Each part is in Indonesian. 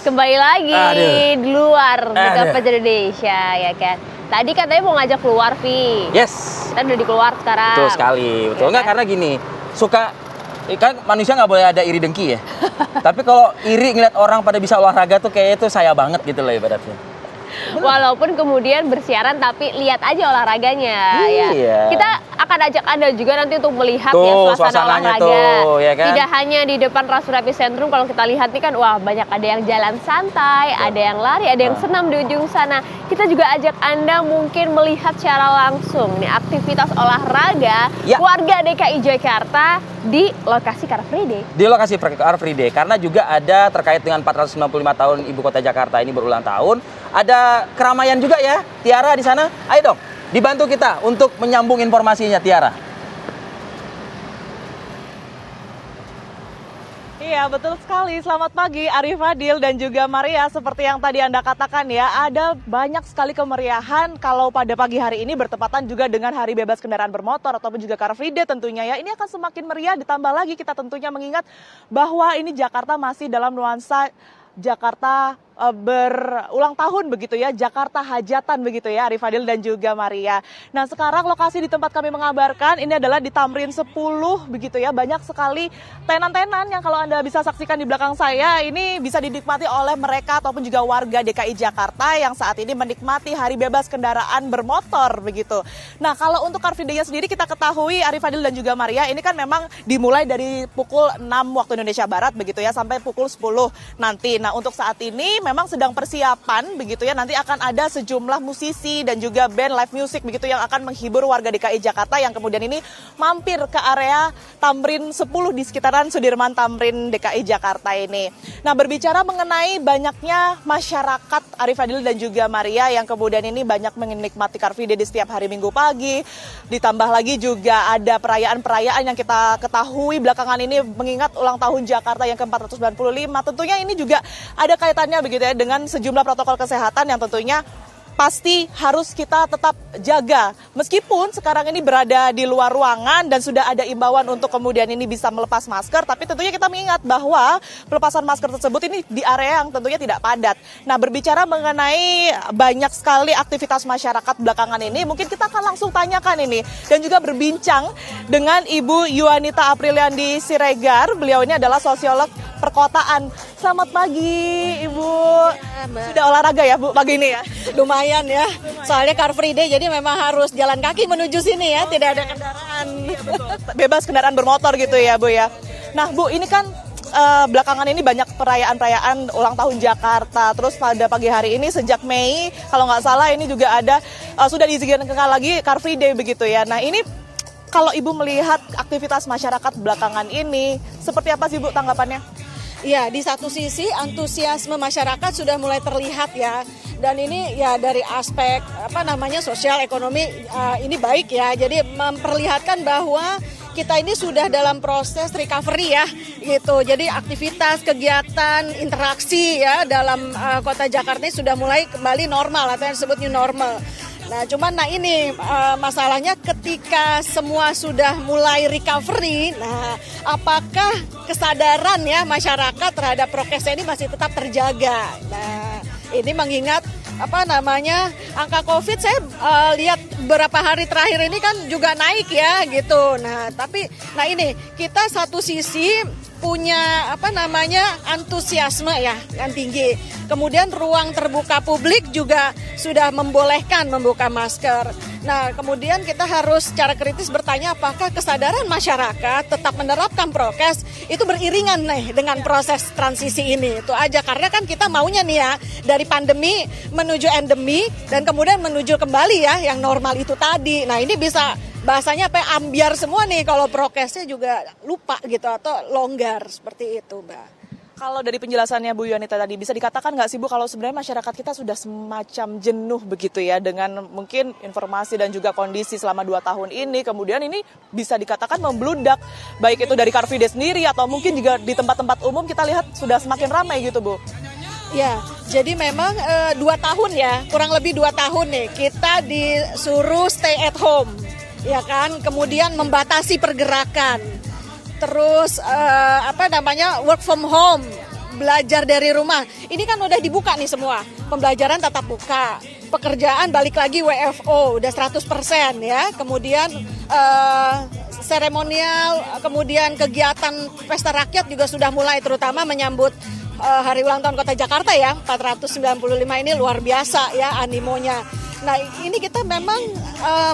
Kembali lagi di luar Gapai Indonesia ya kan. Tadi katanya mau ngajak keluar, Vi. Yes. Kita udah di keluar sekarang. Betul sekali. Betul ya, nggak kan? Karena gini, kan manusia nggak boleh ada iri dengki ya. Tapi kalau iri ngeliat orang pada bisa olahraga tuh kayaknya tuh saya banget gitu loh ibaratnya. Walaupun kemudian bersiaran tapi lihat aja olahraganya ya. Kita akan ajak Anda juga nanti untuk melihat ya suasana olahraga. Ya kan? Tidak hanya di depan Rasuna Epicentrum, kalau kita lihat nih kan wah banyak ada yang jalan santai, ada yang lari, ada yang senam di ujung sana. Kita juga ajak Anda mungkin melihat secara langsung nih aktivitas olahraga warga DKI Jakarta di lokasi Car Free Day. Di lokasi Car Free Day karena juga ada terkait dengan 495 tahun Ibu Kota Jakarta ini berulang tahun. Ada keramaian juga ya, Tiara di sana. Ayo dong, dibantu kita untuk menyambung informasinya, Tiara. Iya, betul sekali. Selamat pagi, Arif Fadil dan juga Maria. Seperti yang tadi Anda katakan ya, ada banyak sekali kemeriahan kalau pada pagi hari ini bertepatan juga dengan Hari Bebas Kendaraan Bermotor ataupun juga Car Free Day tentunya ya. Ini akan semakin meriah, ditambah lagi kita tentunya mengingat bahwa ini Jakarta masih dalam nuansa Jakarta berulang tahun begitu ya, Jakarta hajatan begitu ya, Arif Fadil dan juga Maria. Nah sekarang lokasi di tempat kami mengabarkan ini adalah di Tamrin 10 begitu ya, banyak sekali tenan-tenan yang kalau Anda bisa saksikan di belakang saya ini bisa dinikmati oleh mereka ataupun juga warga DKI Jakarta yang saat ini menikmati Hari Bebas Kendaraan Bermotor begitu. Nah kalau untuk Car Free Day-nya sendiri kita ketahui Arif Fadil dan juga Maria ini kan memang dimulai dari pukul 6 waktu Indonesia Barat begitu ya sampai pukul 10 nanti. Nah untuk saat ini memang sedang persiapan begitu ya, nanti akan ada sejumlah musisi dan juga band live music begitu yang akan menghibur warga DKI Jakarta yang kemudian ini mampir ke area Tamrin 10 di sekitaran Sudirman Tamrin DKI Jakarta ini. Nah berbicara mengenai banyaknya masyarakat Arif Fadil dan juga Maria yang kemudian ini banyak menikmati Car Free Day di setiap hari Minggu pagi, ditambah lagi juga ada perayaan-perayaan yang kita ketahui belakangan ini mengingat ulang tahun Jakarta yang ke-495, tentunya ini juga ada kaitannya begitu ya dengan sejumlah protokol kesehatan yang tentunya pasti harus kita tetap jaga. Meskipun sekarang ini berada di luar ruangan dan sudah ada imbauan untuk kemudian ini bisa melepas masker, tapi tentunya kita mengingat bahwa pelepasan masker tersebut ini di area yang tentunya tidak padat. Nah berbicara mengenai banyak sekali aktivitas masyarakat belakangan ini, mungkin kita akan langsung tanyakan ini dan juga berbincang dengan Ibu Yuanita Apriliandi Siregar. Beliau ini adalah sosiolog perkotaan. Selamat pagi Ibu. Sudah olahraga ya Bu pagi ini ya? Lumayan ya, soalnya Car Free Day jadi memang harus jalan kaki menuju sini ya, tidak ada kendaraan. Iya, betul. Bebas kendaraan bermotor gitu ya Bu ya. Nah Bu ini kan belakangan ini banyak perayaan-perayaan ulang tahun Jakarta. Terus pada pagi hari ini sejak Mei kalau nggak salah ini juga ada sudah diizinkan lagi Car Free Day begitu ya. Nah ini kalau Ibu melihat aktivitas masyarakat belakangan ini seperti apa sih Bu tanggapannya? Ya, di satu sisi antusiasme masyarakat sudah mulai terlihat ya. Dan ini ya dari aspek sosial ekonomi ini baik ya. Jadi memperlihatkan bahwa kita ini sudah dalam proses recovery ya gitu. Jadi aktivitas, kegiatan, interaksi ya dalam kota Jakarta ini sudah mulai kembali normal atau yang disebut new normal. Nah cuman ini masalahnya ketika semua sudah mulai recovery, nah apakah kesadaran ya masyarakat terhadap prokesnya ini masih tetap terjaga. Nah ini mengingat angka COVID saya lihat beberapa hari terakhir ini kan juga naik ya gitu. Nah ini kita satu sisi punya antusiasme ya yang tinggi. Kemudian ruang terbuka publik juga sudah membolehkan membuka masker. Nah, kemudian kita harus secara kritis bertanya apakah kesadaran masyarakat tetap menerapkan prokes itu beriringan nih dengan proses transisi ini. Itu aja karena kan kita maunya nih ya dari pandemi menuju endemi dan kemudian menuju kembali ya yang normal itu tadi. Nah, ini bisa bahasanya ambiar semua nih kalau prokesnya juga lupa gitu atau longgar seperti itu, Mbak. Kalau dari penjelasannya Bu Yuanita tadi, bisa dikatakan nggak sih Bu kalau sebenarnya masyarakat kita sudah semacam jenuh begitu ya dengan mungkin informasi dan juga kondisi selama 2 tahun ini, kemudian ini bisa dikatakan membludak, baik itu dari Car Free Day sendiri atau mungkin juga di tempat-tempat umum kita lihat sudah semakin ramai gitu Bu. Ya, jadi memang 2 tahun ya, kurang lebih 2 tahun nih kita disuruh stay at home, ya kan, kemudian membatasi pergerakan. Terus work from home belajar dari rumah. Ini kan udah dibuka nih semua. Pembelajaran tatap muka, pekerjaan balik lagi WFO udah 100% ya. Kemudian seremonial, kemudian kegiatan pesta rakyat juga sudah mulai, terutama menyambut Hari Ulang Tahun Kota Jakarta ya, 495 ini luar biasa ya animonya. Nah ini kita memang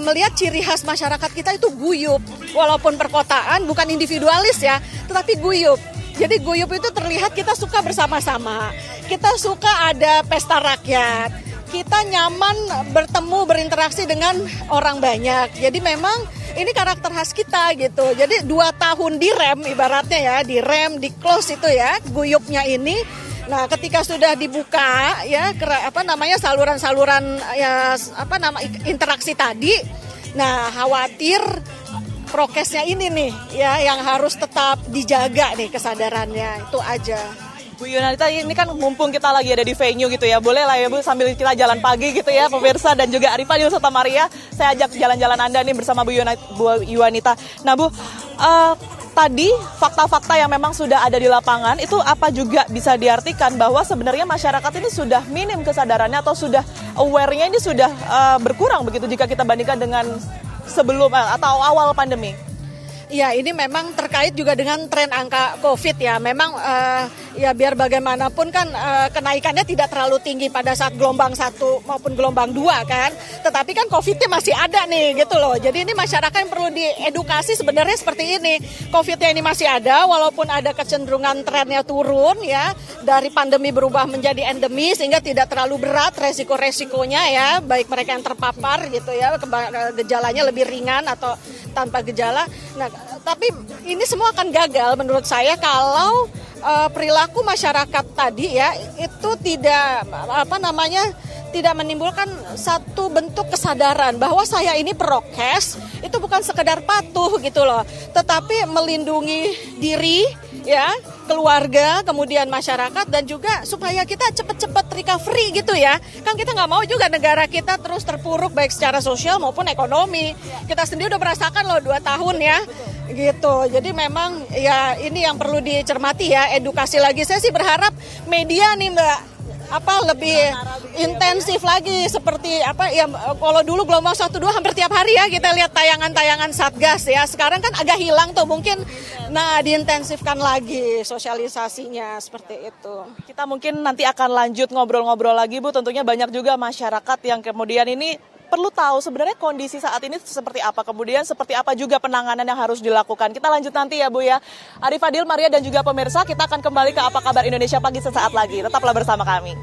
melihat ciri khas masyarakat kita itu guyup. Walaupun perkotaan bukan individualis ya, tetapi guyup. Jadi guyup itu terlihat kita suka bersama-sama. Kita suka ada pesta rakyat. Kita nyaman bertemu, berinteraksi dengan orang banyak. Jadi memang ini karakter khas kita gitu. Jadi 2 tahun direm ibaratnya ya, direm, di close itu ya, guyupnya ini. Nah, ketika sudah dibuka ya saluran-saluran ya interaksi tadi. Nah, khawatir prokesnya ini nih ya yang harus tetap dijaga nih kesadarannya. Itu aja. Bu Yunanita, ini kan mumpung kita lagi ada di venue gitu ya, boleh lah ya Bu sambil kita jalan pagi gitu ya pemirsa, dan juga Arifah Dil serta Maria, saya ajak jalan-jalan Anda nih bersama Bu Yunanita. Nah Bu, tadi fakta-fakta yang memang sudah ada di lapangan itu apa juga bisa diartikan bahwa sebenarnya masyarakat ini sudah minim kesadarannya atau sudah aware-nya ini sudah berkurang begitu jika kita bandingkan dengan sebelum atau awal pandemi? Ya, ini memang terkait juga dengan tren angka COVID ya. Memang ya biar bagaimanapun kan kenaikannya tidak terlalu tinggi pada saat gelombang 1 maupun gelombang 2 kan. Tetapi kan COVID-nya masih ada nih gitu loh. Jadi ini masyarakat yang perlu diedukasi sebenarnya seperti ini. COVID-nya ini masih ada walaupun ada kecenderungan trennya turun ya. Dari pandemi berubah menjadi endemi sehingga tidak terlalu berat resiko-resikonya ya. Baik mereka yang terpapar gitu ya, gejalanya lebih ringan atau tanpa gejala. Nah, tapi ini semua akan gagal menurut saya kalau perilaku masyarakat tadi ya itu tidak tidak menimbulkan satu bentuk kesadaran bahwa saya ini prokes itu bukan sekedar patuh gitu loh, tetapi melindungi diri ya, keluarga, kemudian masyarakat, dan juga supaya kita cepat-cepat recovery gitu ya. Kan kita nggak mau juga negara kita terus terpuruk baik secara sosial maupun ekonomi. Kita sendiri udah merasakan loh 2 tahun ya gitu. Jadi memang ya ini yang perlu dicermati ya, edukasi lagi. Saya sih berharap media nih Mbak lebih intensif lagi seperti kalau dulu gelombang 1-2 hampir tiap hari ya kita lihat tayangan-tayangan Satgas ya. Sekarang kan agak hilang tuh mungkin. Nah, diintensifkan lagi sosialisasinya seperti itu. Kita mungkin nanti akan lanjut ngobrol-ngobrol lagi Bu. Tentunya banyak juga masyarakat yang kemudian ini perlu tahu sebenarnya kondisi saat ini seperti apa, kemudian seperti apa juga penanganan yang harus dilakukan. Kita lanjut nanti ya Bu ya. Arifah Dil, Maria, dan juga pemirsa, kita akan kembali ke Apa Kabar Indonesia Pagi sesaat lagi. Tetaplah bersama kami.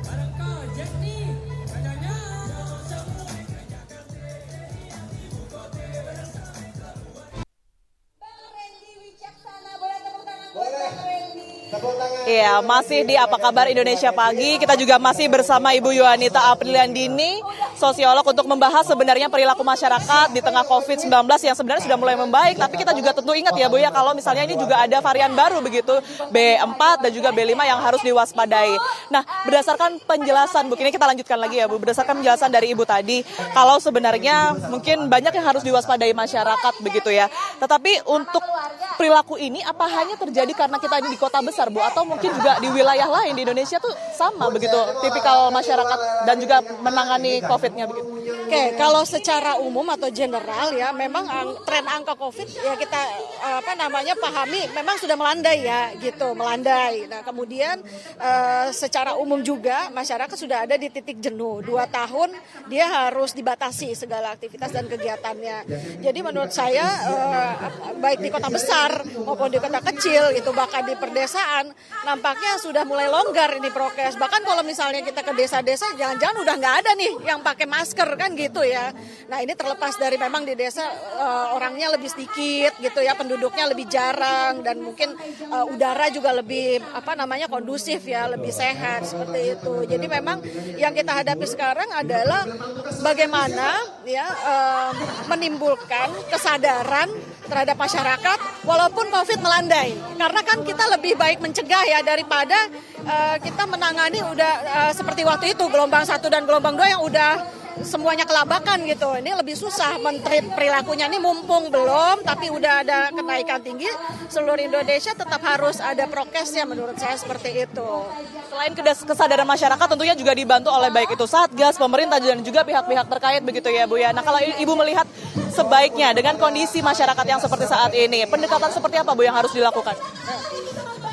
Iya, masih di Apa Kabar Indonesia Pagi. Kita juga masih bersama Ibu Yunanita Apriliandini, sosiolog, untuk membahas sebenarnya perilaku masyarakat di tengah COVID-19 yang sebenarnya sudah mulai membaik. Tapi kita juga tentu ingat ya Bu ya, kalau misalnya ini juga ada varian baru begitu, B4 dan juga B5 yang harus diwaspadai. Nah, berdasarkan penjelasan Bu, ini kita lanjutkan lagi ya Bu, berdasarkan penjelasan dari Ibu tadi, kalau sebenarnya mungkin banyak yang harus diwaspadai masyarakat begitu ya. Tetapi untuk perilaku ini apa hanya terjadi karena kita ini di kota besar Bu, atau mungkin juga di wilayah lain di Indonesia tuh sama begitu tipikal masyarakat dan juga menangani COVID-nya begitu? Oke, kalau secara umum atau general ya memang tren angka COVID ya kita pahami memang sudah melandai ya gitu, melandai. Nah, kemudian secara umum juga masyarakat sudah ada di titik jenuh. 2 tahun dia harus dibatasi segala aktivitas dan kegiatannya. Jadi menurut saya baik di kota besar maupun di kota kecil itu, bahkan di perdesaan nampaknya sudah mulai longgar ini prokes. Bahkan kalau misalnya kita ke desa-desa jangan-jangan udah nggak ada nih yang pakai masker kan gitu ya. Nah, ini terlepas dari memang di desa orangnya lebih sedikit gitu ya, penduduknya lebih jarang, dan mungkin udara juga lebih kondusif ya, lebih sehat seperti itu. Jadi memang yang kita hadapi sekarang adalah bagaimana ya menimbulkan kesadaran terhadap masyarakat walaupun COVID melandai. Karena kan kita lebih baik mencegah ya daripada kita menangani udah seperti waktu itu gelombang 1 dan gelombang 2 yang udah semuanya kelabakan gitu. Ini lebih susah menteri perilakunya, ini mumpung belum tapi udah ada kenaikan tinggi, seluruh Indonesia tetap harus ada prokesnya, menurut saya seperti itu. Selain kesadaran masyarakat tentunya juga dibantu oleh baik itu Satgas, pemerintah dan juga pihak-pihak terkait begitu ya Bu ya. Nah kalau Ibu melihat sebaiknya dengan kondisi masyarakat yang seperti saat ini, pendekatan seperti apa Bu yang harus dilakukan?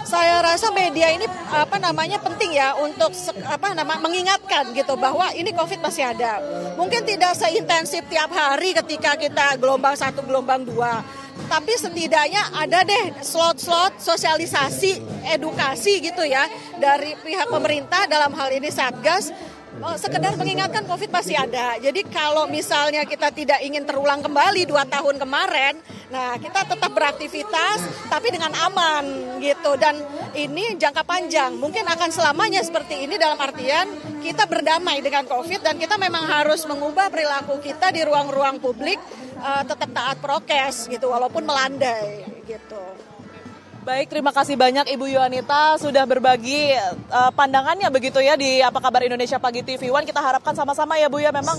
Saya rasa media ini penting ya untuk mengingatkan gitu bahwa ini COVID masih ada. Mungkin tidak seintensif tiap hari ketika kita gelombang 1, gelombang 2. Tapi setidaknya ada deh slot-slot sosialisasi, edukasi gitu ya dari pihak pemerintah dalam hal ini Satgas. Sekedar mengingatkan COVID masih ada. Jadi kalau misalnya kita tidak ingin terulang kembali 2 tahun kemarin, nah kita tetap beraktivitas tapi dengan aman gitu. Dan ini jangka panjang, mungkin akan selamanya seperti ini dalam artian kita berdamai dengan COVID dan kita memang harus mengubah perilaku kita di ruang-ruang publik, tetap taat prokes gitu walaupun melandai gitu. Baik, terima kasih banyak Ibu Yuanita sudah berbagi pandangannya begitu ya di Apa Kabar Indonesia Pagi TV One. Kita harapkan sama-sama ya Bu ya, memang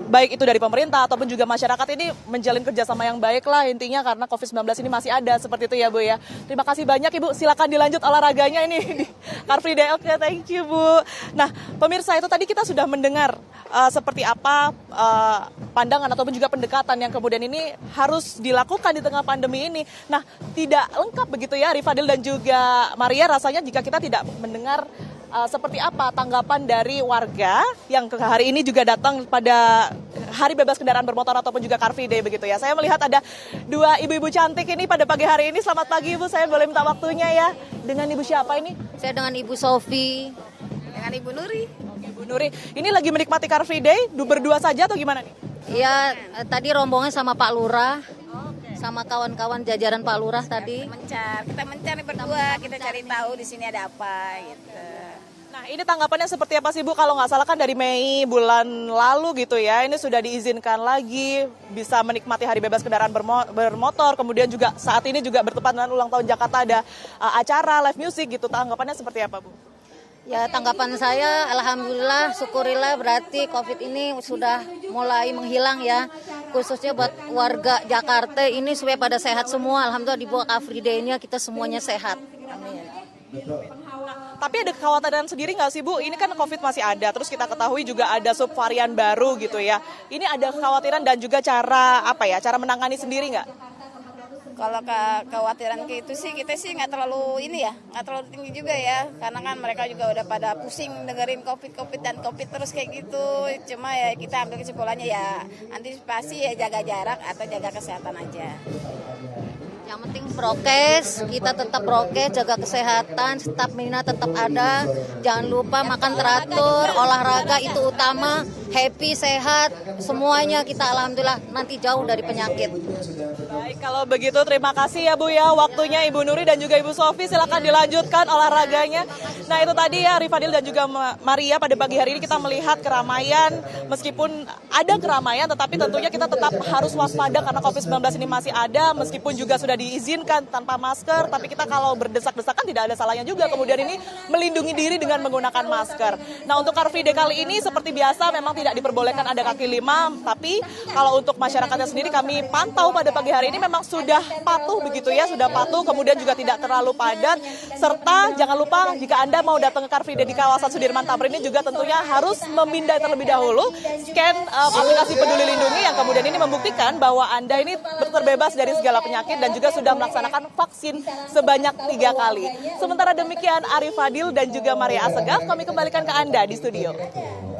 baik itu dari pemerintah ataupun juga masyarakat ini menjalin kerjasama yang baik lah intinya karena COVID-19 ini masih ada seperti itu ya Bu ya. Terima kasih banyak Ibu, silakan dilanjut olahraganya ini di Car Free Day. Oke, thank you Bu. Nah pemirsa itu tadi kita sudah mendengar seperti apa pandangan ataupun juga pendekatan yang kemudian ini harus dilakukan di tengah pandemi ini. Nah tidak lengkap begitu ya Rifadil dan juga Maria, rasanya jika kita tidak mendengar seperti apa tanggapan dari warga yang hari ini juga datang pada Hari Bebas Kendaraan Bermotor ataupun juga Car Free Day begitu ya. Saya melihat ada 2 ibu-ibu cantik ini pada pagi hari ini. Selamat pagi Ibu, saya boleh minta waktunya ya. Dengan Ibu siapa ini? Saya dengan Ibu Sofi. Dengan Ibu Nuri. Ibu Nuri, ini lagi menikmati Car Free Day, berdua saja atau gimana nih? Iya, tadi rombongan sama Pak Lurah, sama kawan-kawan jajaran Pak Lurah tadi. Kita mencari berdua, kita cari tahu di sini ada apa gitu. Nah ini tanggapannya seperti apa sih Bu? Kalau nggak salah kan dari Mei bulan lalu gitu ya, ini sudah diizinkan lagi bisa menikmati Hari Bebas Kendaraan Bermotor. Kemudian juga saat ini juga bertepatan dengan ulang tahun Jakarta ada acara live music gitu. Tanggapannya seperti apa Bu? Ya tanggapan saya, alhamdulillah, syukurillah berarti COVID ini sudah mulai menghilang ya. Khususnya buat warga Jakarta ini supaya pada sehat semua. Alhamdulillah dibuat Car Free Day-nya kita semuanya sehat. Amin. Tapi ada kekhawatiran sendiri nggak sih Bu? Ini kan COVID masih ada, terus kita ketahui juga ada subvarian baru gitu ya. Ini ada kekhawatiran dan juga cara menangani sendiri nggak? Kalau kekhawatiran itu sih kita sih nggak terlalu nggak terlalu tinggi juga ya, karena kan mereka juga udah pada pusing dengerin COVID dan COVID terus kayak gitu. Cuma ya kita ambil kesimpulannya ya antisipasi ya, jaga jarak atau jaga kesehatan aja. Yang penting prokes, kita tetap prokes, jaga kesehatan, stamina tetap ada. Jangan lupa makan teratur, olahraga itu utama, happy, sehat, semuanya kita alhamdulillah nanti jauh dari penyakit. Baik, kalau begitu terima kasih ya Bu ya waktunya Ibu Nuri dan juga Ibu Sofi, silakan dilanjutkan olahraganya. Nah itu tadi ya Rifadil dan juga Maria, pada pagi hari ini kita melihat keramaian, meskipun ada keramaian tetapi tentunya kita tetap harus waspada karena COVID-19 ini masih ada, meskipun juga sudah diizinkan tanpa masker, tapi kita kalau berdesak-desakan tidak ada salahnya juga kemudian ini melindungi diri dengan menggunakan masker. Nah untuk Car Free Day kali ini seperti biasa memang tidak diperbolehkan ada kaki lima, tapi kalau untuk masyarakatnya sendiri kami pantau pada pagi hari ini memang sudah patuh begitu ya, sudah patuh, kemudian juga tidak terlalu padat, serta jangan lupa jika Anda mau datang ke Car Free Day di kawasan Sudirman Tamrin ini juga tentunya harus memindai terlebih dahulu, scan aplikasi Peduli Lindungi yang kemudian ini membuktikan bahwa Anda ini terbebas dari segala penyakit dan juga sudah melaksanakan vaksin sebanyak 3 kali. Sementara demikian Arif Fadil dan juga Maria Asegaf, kami kembalikan ke Anda di studio.